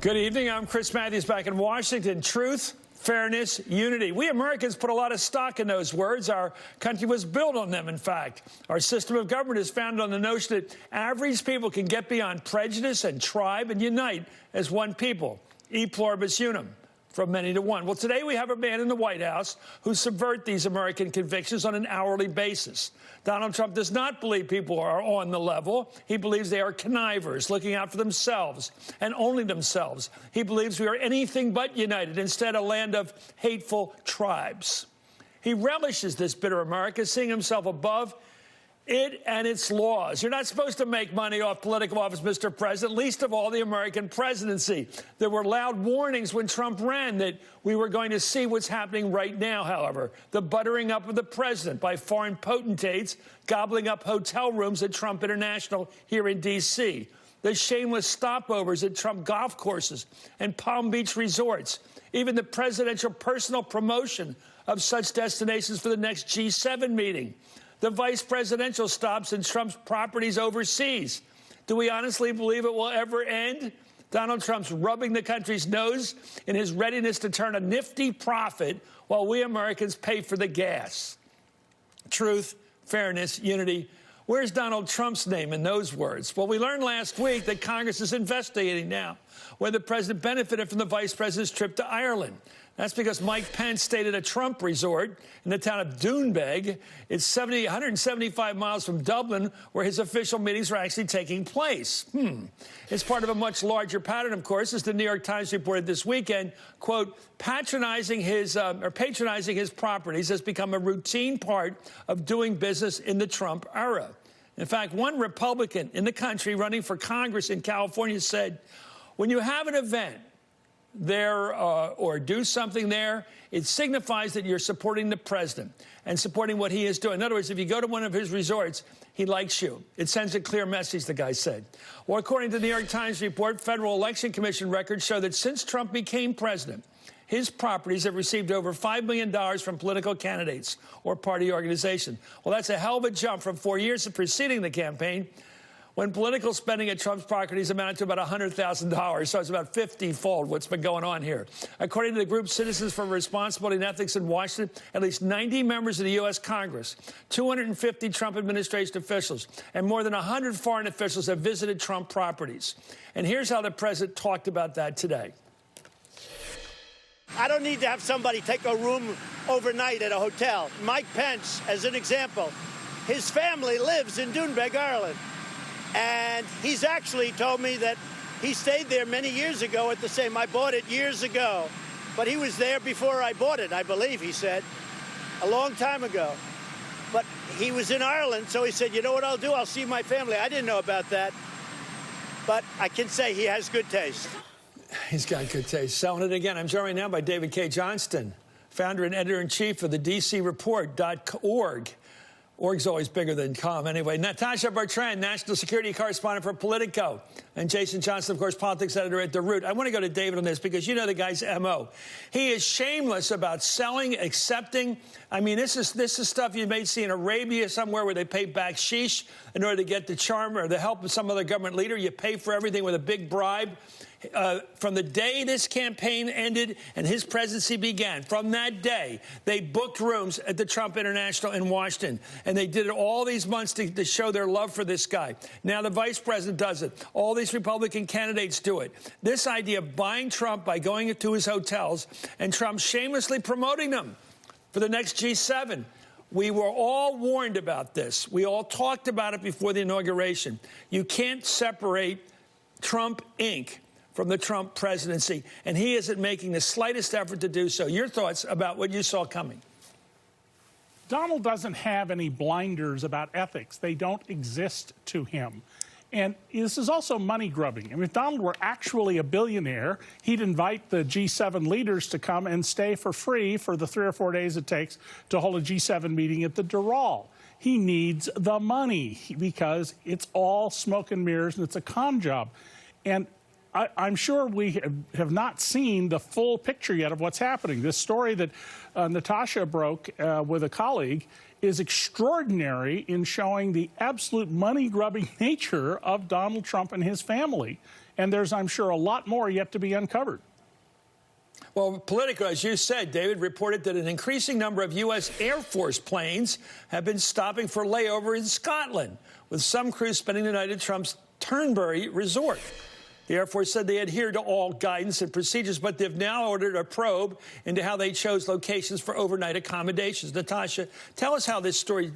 Good evening. I'm Chris Matthews back in Washington. Truth, fairness, unity. We Americans put a lot of stock in those words. Our country was built on them, in fact. Our system of government is founded on the notion that average people can get beyond prejudice and tribe and unite as one people. E pluribus unum. From many to one. Well, today we have a man in the White House who subverts these American convictions on an hourly basis. Donald Trump does not believe people are on the level. He believes they are connivers, looking out for themselves and only themselves. He believes we are anything but united, instead a land of hateful tribes. He relishes this bitter America, seeing himself above it and its laws. You're not supposed to make money off political office, Mr. President, least of all the American presidency. There were loud warnings when Trump ran that we were going to see what's happening right now, however. The buttering up of the president by foreign potentates gobbling up hotel rooms at Trump International here in D.C. The shameless stopovers at Trump golf courses and Palm Beach resorts. Even the presidential personal promotion of such destinations for the next G7 meeting. The vice presidential stops in Trump's properties overseas. Do we honestly believe it will ever end? Donald Trump's rubbing the country's nose in his readiness to turn a nifty profit while we Americans pay for the gas. Truth, fairness, unity. Where's Donald Trump's name in those words? Well, we learned last week that Congress is investigating now whether the president benefited from the vice president's trip to Ireland. That's because Mike Pence stayed at a Trump resort in the town of Doonbeg. It's 175 miles from Dublin, where his official meetings are actually taking place. It's part of a much larger pattern, of course, as the New York Times reported this weekend, quote, patronizing his properties has become a routine part of doing business in the Trump era. In fact, one Republican in the country running for Congress in California said, when you have an event there or do something there, it signifies that you're supporting the president and supporting what he is doing. In other words, if you go to one of his resorts, he likes you. It sends a clear message, the guy said. Well, according to the New York Times report, Federal Election Commission records show that since Trump became president, his properties have received over $5 million from political candidates or party organizations. Well, that's a hell of a jump from 4 years preceding the campaign, when political spending at Trump's properties amounted to about $100,000. So it's about 50-fold what's been going on here. According to the group Citizens for Responsibility and Ethics in Washington, at least 90 members of the U.S. Congress, 250 Trump administration officials, and more than 100 foreign officials have visited Trump properties. And here's how the president talked about that today. I don't need to have somebody take a room overnight at a hotel. Mike Pence, as an example, his family lives in Doonbeg, Ireland. And he's actually told me that he stayed there many years ago at the same. I bought it years ago, but he was there before I bought it, I believe he said, a long time ago. But he was in Ireland, so he said, you know what I'll do? I'll see my family. I didn't know about that, but I can say he has good taste. He's got good taste. Selling it again. I'm joined right now by Cay Johnston, founder and editor-in-chief of the DCReport.org. Org's always bigger than com. Anyway, Natasha Bertrand, national security correspondent for Politico, and Cay Johnston, of course, politics editor at The Root. I want to go to David on this because you know the guy's M.O. He is shameless about selling, accepting. I mean, this is stuff you may see in Arabia somewhere where they pay baksheesh in order to get the charm or the help of some other government leader. You pay for everything with a big bribe. From the day this campaign ended and his presidency began, from that day, they booked rooms at the Trump International in Washington. And they did it all these months to show their love for this guy. Now the vice president does it. All these Republican candidates do it. This idea of buying Trump by going to his hotels and Trump shamelessly promoting them for the next G7. We were all warned about this. We all talked about it before the inauguration. You can't separate Trump, Inc. from the Trump presidency, and he isn't making the slightest effort to do so. Your thoughts about what you saw coming? Donald doesn't have any blinders about ethics. They don't exist to him. And this is also money grubbing. I mean, if Donald were actually a billionaire, he'd invite the G7 leaders to come and stay for free for the 3 or 4 days it takes to hold a G7 meeting at the Doral. He needs the money because it's all smoke and mirrors and it's a con job. And I'm sure we have not seen the full picture yet of what's happening. This story that Natasha broke with a colleague is extraordinary in showing the absolute money-grubbing nature of Donald Trump and his family. And there's, I'm sure, a lot more yet to be uncovered. Well, Politico, as you said, David, reported that an increasing number of U.S. Air Force planes have been stopping for layover in Scotland, with some crews spending the night at Trump's Turnberry resort. The Air Force said they adhered to all guidance and procedures, but they've now ordered a probe into how they chose locations for overnight accommodations. Natasha, tell us how this story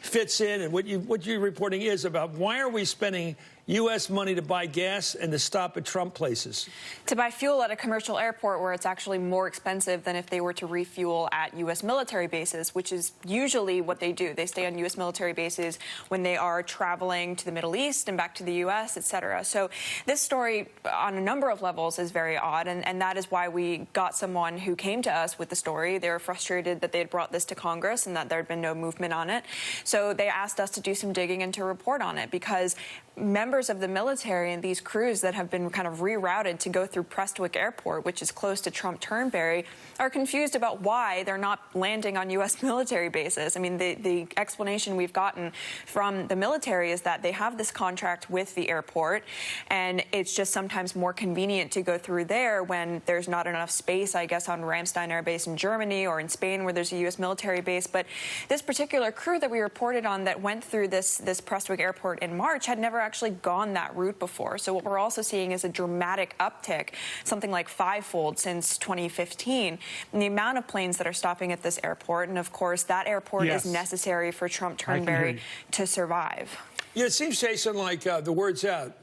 fits in and what your reporting is about why are we spending U.S. money to buy gas and to stop at Trump places? To buy fuel at a commercial airport where it's actually more expensive than if they were to refuel at U.S. military bases, which is usually what they do. They stay on U.S. military bases when they are traveling to the Middle East and back to the U.S., et cetera. So this story, on a number of levels, is very odd, and that is why we got someone who came to us with the story. They were frustrated that they had brought this to Congress and that there had been no movement on it. So they asked us to do some digging and to report on it, because members of the military and these crews that have been kind of rerouted to go through Prestwick Airport, which is close to Trump Turnberry, are confused about why they're not landing on U.S. military bases. I mean, the explanation we've gotten from the military is that they have this contract with the airport, and it's just sometimes more convenient to go through there when there's not enough space, I guess, on Ramstein Air Base in Germany or in Spain where there's a U.S. military base. But this particular crew that we reported on that went through this Prestwick Airport in March had never actually gone that route before. So what we're also seeing is a dramatic uptick, something like fivefold since 2015, in the amount of planes that are stopping at this airport. And of course, that airport is necessary for Trump Turnberry to survive. Yeah, it seems, Jason, like the word's out.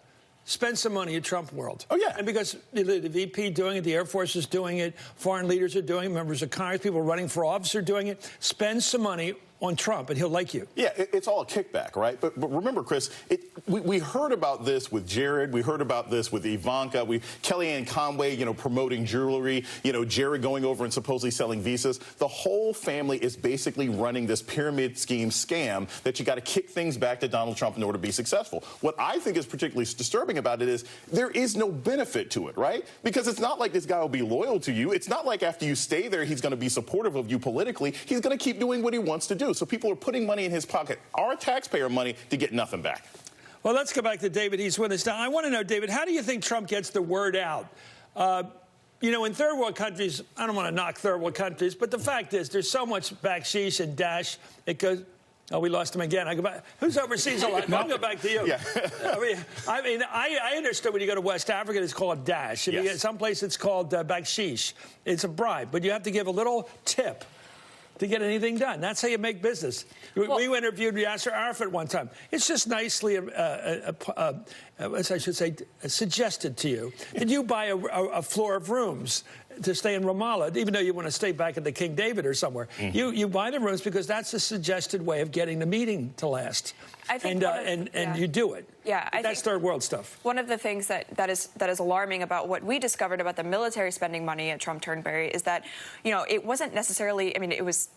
Spend some money at Trump World. Oh, yeah. And because the VP doing it, the Air Force is doing it, foreign leaders are doing it, members of Congress, people running for office are doing it. Spend some money on Trump, and he'll like you. Yeah, it's all a kickback, right? But remember, Chris, we heard about this with Jared. We heard about this with Ivanka. Kellyanne Conway, promoting jewelry. Jared going over and supposedly selling visas. The whole family is basically running this pyramid scheme scam that you got to kick things back to Donald Trump in order to be successful. What I think is particularly disturbing about it is there is no benefit to it, right? Because it's not like this guy will be loyal to you. It's not like after you stay there, he's going to be supportive of you politically. He's going to keep doing what he wants to do. So people are putting money in his pocket, our taxpayer money, to get nothing back. Well, let's go back to David. He's with us now. I want to know, David, how do you think Trump gets the word out? In third world countries, I don't want to knock third world countries, but the fact is there's so much backsheesh and dash. It goes. Oh, we lost him again. I go back. Who's overseas a lot? I'll go back to you. Yeah. I understood when you go to West Africa, it's called dash. Yes. Someplace it's called backsheesh. It's a bribe, but you have to give a little tip to get anything done. That's how you make business. Well, we interviewed Yasser Arafat one time. It's just nicely, as I should say, suggested to you that you buy a floor of rooms to stay in Ramallah, even though you want to stay back at the King David or somewhere. Mm-hmm. You buy the rooms because that's a suggested way of getting the meeting to last. I think and you do it. Yeah, that's third world stuff. One of the things that is alarming about what we discovered about the military spending money at Trump Turnberry is that, it wasn't necessarily. I mean, it was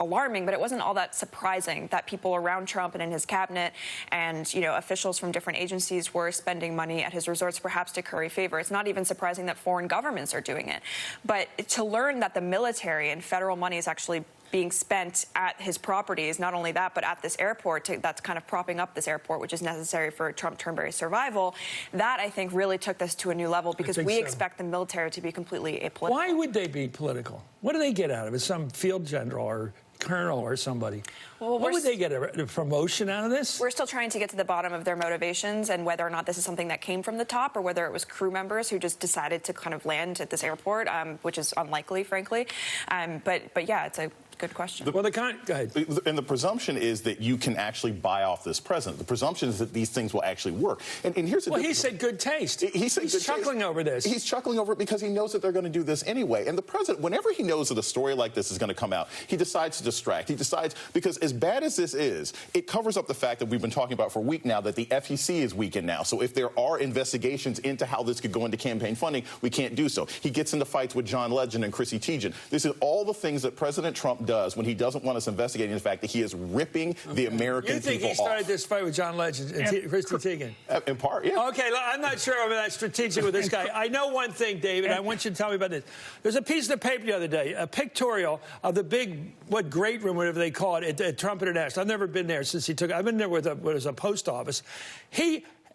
alarming, but it wasn't all that surprising that people around Trump and in his cabinet and officials from different agencies were spending money at his resorts, perhaps to curry favor. It's not even surprising that foreign governments are doing it, but to learn that the military and federal money is actually being spent at his properties, not only that, but at this airport that's kind of propping up this airport, which is necessary for Trump Turnberry's survival. That, I think, really took this to a new level because we expect the military to be completely apolitical. Why would they be political? What do they get out of it? Some field general or colonel or somebody? Well, what would they get, a promotion out of this? We're still trying to get to the bottom of their motivations and whether or not this is something that came from the top or whether it was crew members who just decided to kind of land at this airport, which is unlikely, frankly. But yeah, it's a good question. Go ahead. And the presumption is that you can actually buy off this president. The presumption is that these things will actually work. And here's the he said good taste. He's chuckling over this. He's chuckling over it because he knows that they're going to do this anyway. And the president, whenever he knows that a story like this is going to come out, he decides to distract. He decides, because as bad as this is, it covers up the fact that we've been talking about for a week now that the FEC is weakened now. So if there are investigations into how this could go into campaign funding, we can't do so. He gets into fights with John Legend and Chrissy Teigen. This is all the things that President Trump Trump does when he doesn't want us investigating the fact that he is ripping the American people off. You think he started this fight with John Legend and Christy Teigen? In part, yeah. Okay, I'm not sure I'm that strategic with this guy. I know one thing, David. I want you to tell me about this. There's a piece of the paper the other day, a pictorial of the big, great room, whatever they call it, at Trump International. I've never been there since he took it. I've been there with a post office.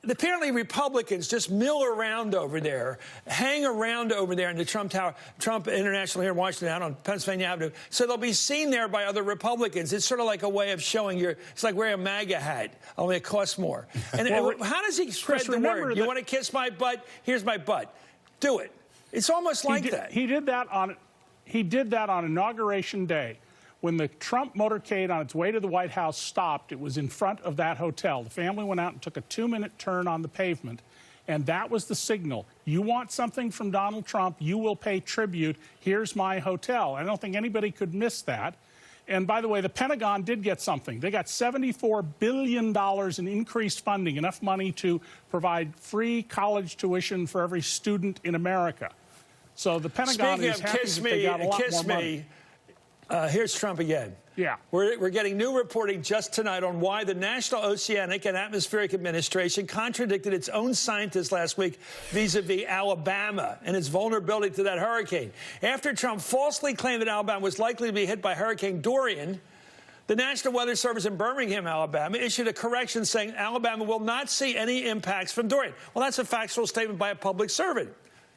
Apparently Republicans just mill around over there, hang around over there in the Trump Tower, Trump International here in Washington, out on Pennsylvania Avenue. So they'll be seen there by other Republicans. It's sort of like a way of showing it's like wearing a MAGA hat, only it costs more. And how does he spread the word? You want to kiss my butt? Here's my butt. Do it. It's almost like that. He did that on Inauguration Day. When the Trump motorcade on its way to the White House stopped, it was in front of that hotel. The family went out and took a 2-minute turn on the pavement, and that was the signal. You want something from Donald Trump, you will pay tribute. Here's my hotel. I don't think anybody could miss that. And by the way, the Pentagon did get something. They got $74 billion in increased funding, enough money to provide free college tuition for every student in America. So the Pentagon is happy that they got a lot more money. Here's Trump again. Yeah. We're getting new reporting just tonight on why the National Oceanic and Atmospheric Administration contradicted its own scientists last week vis-a-vis Alabama and its vulnerability to that hurricane. After Trump falsely claimed that Alabama was likely to be hit by Hurricane Dorian, the National Weather Service in Birmingham, Alabama, issued a correction saying Alabama will not see any impacts from Dorian. Well, that's a factual statement by a public servant.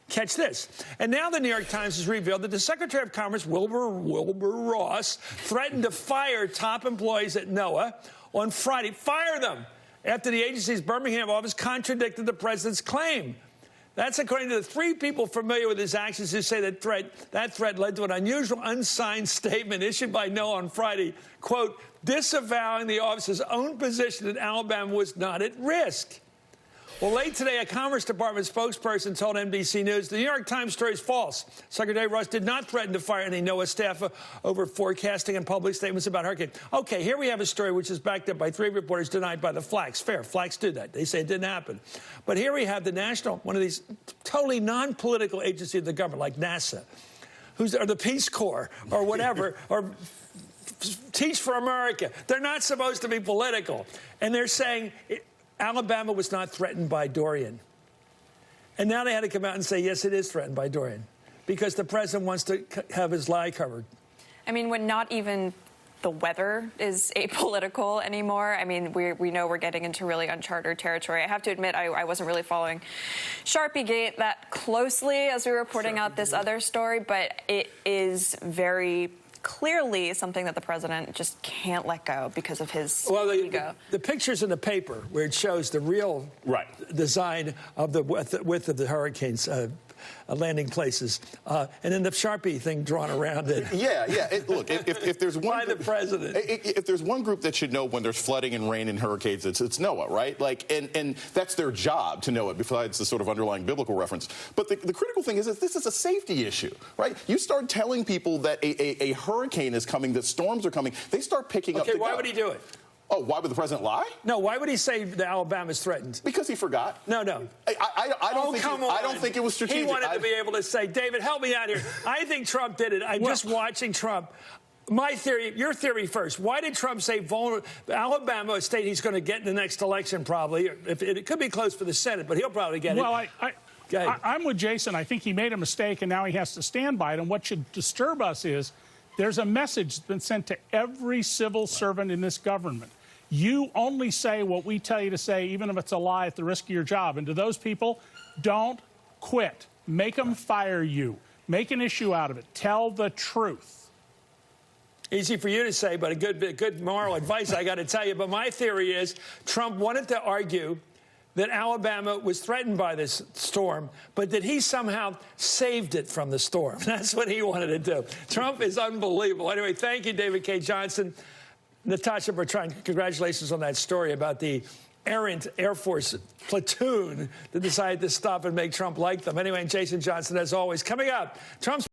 Catch this. And now the New York Times has revealed that the Secretary of Commerce, Wilbur Ross, threatened to fire top employees at NOAA on Friday. Fire them after the agency's Birmingham office contradicted the president's claim. That's according to the 3 people familiar with his actions who say that threat led to an unusual unsigned statement issued by NOAA on Friday, quote, disavowing the office's own position that Alabama was not at risk. Well, late today, a Commerce Department spokesperson told NBC News the New York Times story is false. Secretary Ross did not threaten to fire any NOAA staff over forecasting and public statements about hurricane. Okay, here we have a story which is backed up by 3 reporters denied by the Flax. Fair, Flax did that. They say it didn't happen. But here we have the national, one of these totally non-political agencies of the government, like NASA, or the Peace Corps, or whatever, or Teach for America. They're not supposed to be political. And they're saying Alabama was not threatened by Dorian. And now they had to come out and say, yes, it is threatened by Dorian, because the president wants to have his lie covered. I mean, when not even the weather is apolitical anymore, I mean, we know we're getting into really uncharted territory. I have to admit, I wasn't really following Sharpiegate that closely as we were reporting out this other story, but it is very clearly something that the president just can't let go because of his ego. The pictures in the paper where it shows the real design of the width of the hurricane's landing places, and then the Sharpie thing drawn around it. Yeah. Look, if there's one by the president, if there's one group that should know when there's flooding and rain and hurricanes, it's NOAA, right? Like, and that's their job to know it, besides the sort of underlying biblical reference. But the critical thing is that this is a safety issue, right? You start telling people that a hurricane is coming, that storms are coming, they start picking up. Okay, why would he do it? Oh, why would the president lie? No, why would he say that Alabama's threatened? Because he forgot. No. I don't think it was strategic. He wanted to be able to say, David, help me out here. I think Trump did it. I'm just watching Trump. My theory, your theory first. Why did Trump say vulnerable? Alabama, a state he's going to get in the next election probably. It could be close for the Senate, but he'll probably get it. Well, I'm with Jason. I think he made a mistake, and now he has to stand by it. And what should disturb us is there's a message that's been sent to every civil servant in this government. You only say what we tell you to say, even if it's a lie at the risk of your job. And to those people, don't quit. Make them fire you. Make an issue out of it. Tell the truth. Easy for you to say, but a good moral advice, I got to tell you. But my theory is Trump wanted to argue that Alabama was threatened by this storm, but that he somehow saved it from the storm. That's what he wanted to do. Trump is unbelievable. Anyway, thank you, David Cay Johnston. Natasha Bertrand, congratulations on that story about the errant Air Force platoon that decided to stop and make Trump like them. Anyway, and Jason Johnson, as always, coming up, Trump's